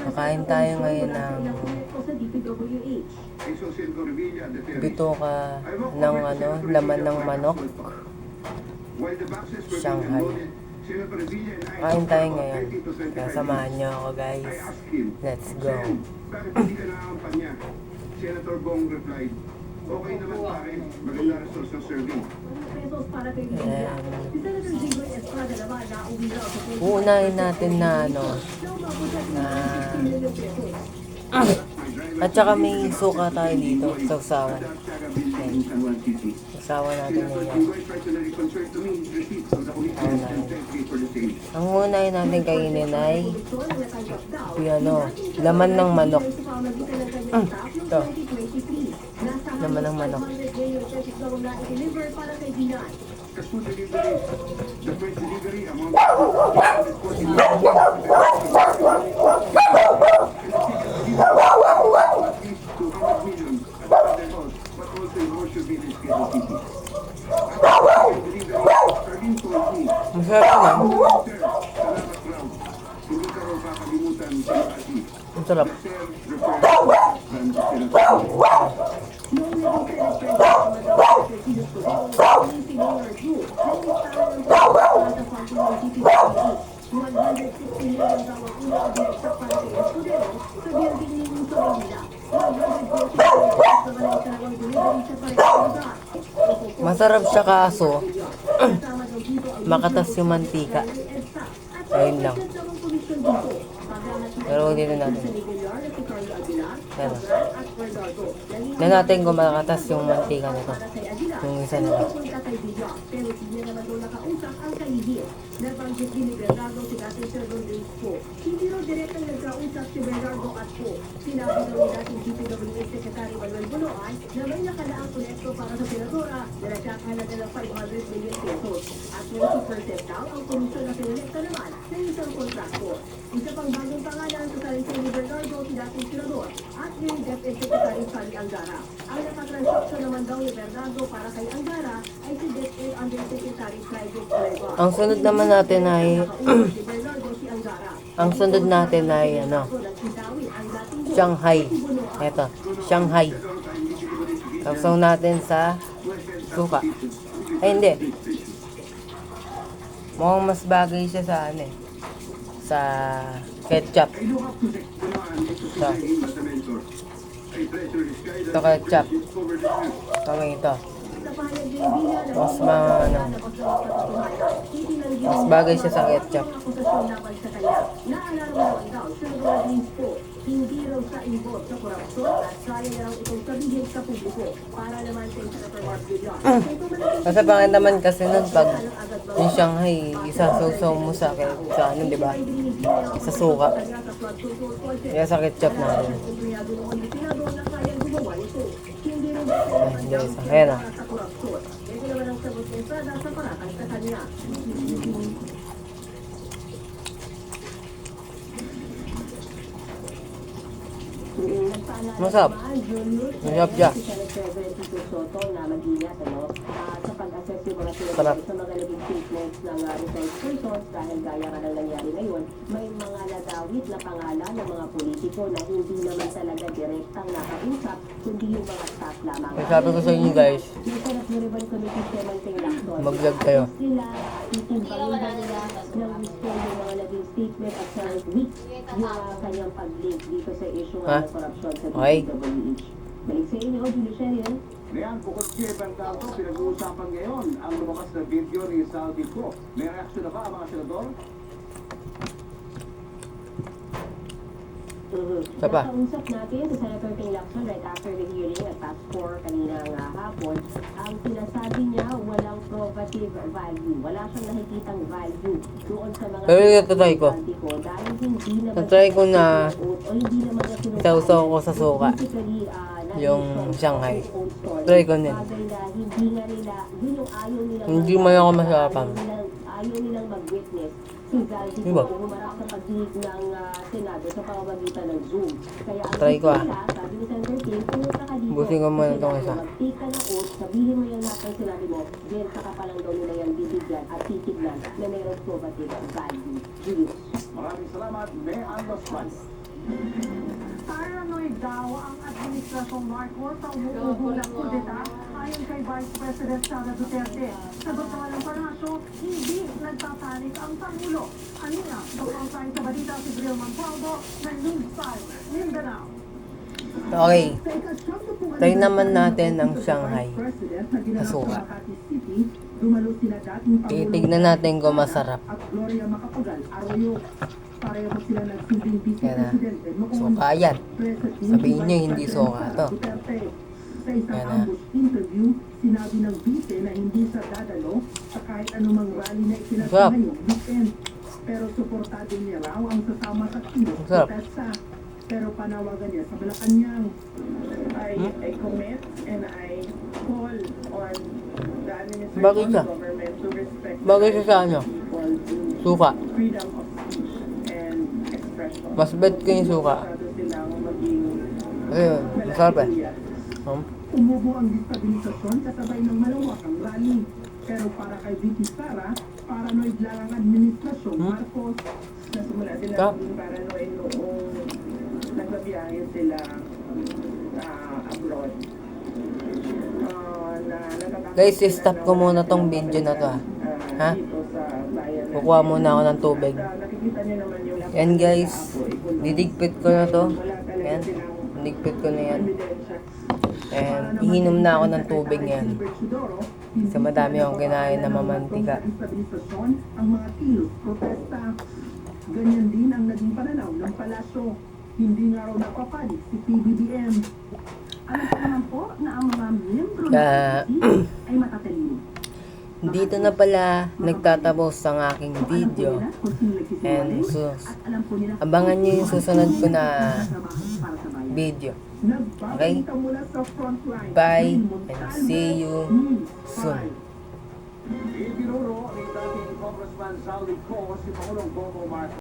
Kakain tayo ngayon ng bitoka ng laman ng manok. Shanghai. Kain tayo ngayon. Kaya samahan niyo ako, guys. Let's go. Senator Bong replied, okay naman pare, maganda resource ng survey. Uunahin natin na at saka may suka tayo dito, sausawan. Sausawan natin yan. Ang unahin natin kainin ay laman ng manok. Ito. Laman ng manok. Masarap naman. Ang sarap. Masarap siya kaso makatas yung mantika. Ayun lang. Pero dito natin. Pero na natin kung makatas yung mantika nito. Yung isa nito. Nabanggit din ni Bernardo si dating Senador Luis Po. Hindi raw direktang nagkausap si Bernardo at Po. Sinabi daw ni dating DPWH Secretary Manuel Bunoan na may nakalaang kolekto para sa senadora na nagkakahalaga ng 500 million pesos. At 20% daw ang komisyon na pinilekta naman ng isang kontraktor. Isa pang bagong pangalan sa salisay ni Bernardo si dating senador at ni DepEd Secretary Sally Angara. Ang nakatransaksyon naman daw ni Bernardo para kay Angara ay si DepEd Undersecretary Clive Cueva. Ang sunod naman natin ay Shanghai. Ito, Shanghai. Tapos natin sa suka. Ay, hindi. Mukhang mas bagay siya sa sa ketchup. Ito ketchup. Ito. Mas mas bagay siya sa ketchup. Hindi raw sa involved sa korupsyon at kaya na raw itong sabihin sa publiko para naman sa Senator Mark Villar. Kasi bakit naman kasi nun pag yung Shanghai, isasawsaw mo sa di ba? Sa suka. Kaya sa ketchup natin. Ayan na. Masarap. Masarap siya. Sarap. Sa mga naging statements ng retired persons dahil gaya ka ng nangyari ngayon, may mga nadawit na pangalan ng mga politiko na hindi naman talaga direktang nakausap, kundi yung mga staff lamang. Sabi ko sa inyo, guys, mag-vlog kayo. Sila, itimbangin ba nila ng gusto yung mga naging statement at sa week yung kanyang pag-link dito sa issue ng korupsyon sa DPWH. Balik sa inyo, Julio Sherian. Ngayon, bukod kay Bernardo, pinag-uusapan ngayon ang lumabas na video ni Saldi Ko. May reaksyon na ba ang mga senador? Nakausap natin si Senator Ting Lacson right after the hearing at task 4 kaninang hapon. Ang sinasabi niya, walang probative value. Wala siyang nakikitang value doon sa mga tatry ko. dahil hindi naman Tatry ko na o hindi naman niya sausaw ko sa suka. Yung Shanghai. Try ko din. Hindi nga nila, yun yung ayaw nilang Hindi man ako masarapan. ayaw nilang mag-witness si Zaldi Diba? kung humarap sa pagdinig ng Senado sa pamamagitan ng Zoom. Kaya ang Try ko, sabi ni Senator King, pumunta ka dito. Busin ko muna itong isa. Mag-take ka na oath, sabihin mo yan lahat ng sinabi mo, then saka pa lang daw nila yan bibigyan at titignan na mayroong probative value. Julius. Maraming salamat, May Anderson. Paranoid daw ang administrasyong Marcos sa umuugulang kudeta ayon kay Vice President Sara Duterte. Sagot naman ng Panasyo, hindi nagpapanik ang Pangulo. Kanina, nag-online sa balita si Bril Mancualdo ng News 5, Mindanao. Okay. Try naman natin ang Shanghai sa suka. Titignan natin kung masarap. Yan na. Suka yan. Sabihin nyo hindi suka to. Yan na. Sinabi ng vice na hindi sa dadalo sa kahit anumang rally na isinasa Sarap. ngayong weekend. Pero suportado niya raw ang sasama sa kilos Sarap. protesta. Pero panawagan niya sa Malacanang. I commit and I call on the administration Bakit siya? government to respect Bagay siya sa ano? people to Suka. freedom of speech and expression. Mas bet ko yung suka. Masyado silang maging Ayun, masarap eh. malakilya. Um, Umubo ang destabilisasyon kasabay ng malawakang rally. Pero para kay VP Sara, paranoid lang ang administrasyon Marcos. Nasimula sila Sarap. maging paranoid noong nagbabiyahe sila abroad. Guys, stop ko muna tong video na to, ha? Kukuha muna ako ng tubig. Yan guys, didigpit ko na to. Yan, didigpit ko na yan. And ihinom na ako ng tubig ngayon. Kasi madami akong kinain na mamantika. Ang mga kilos, protesta. Ganyan din ang naging pananaw ng palasyo. Hindi nga raw napapalit si PBBM. Alam ko naman po na ang mga miyembro ng PBB ay matatalino. Dito na pala nagtatapos ang aking video. And abangan nyo yung susunod ko na video. Okay? Bye and see you soon. Ibinuro ni dating Congressman Saldi Co si Pangulong Bongbong Marcos.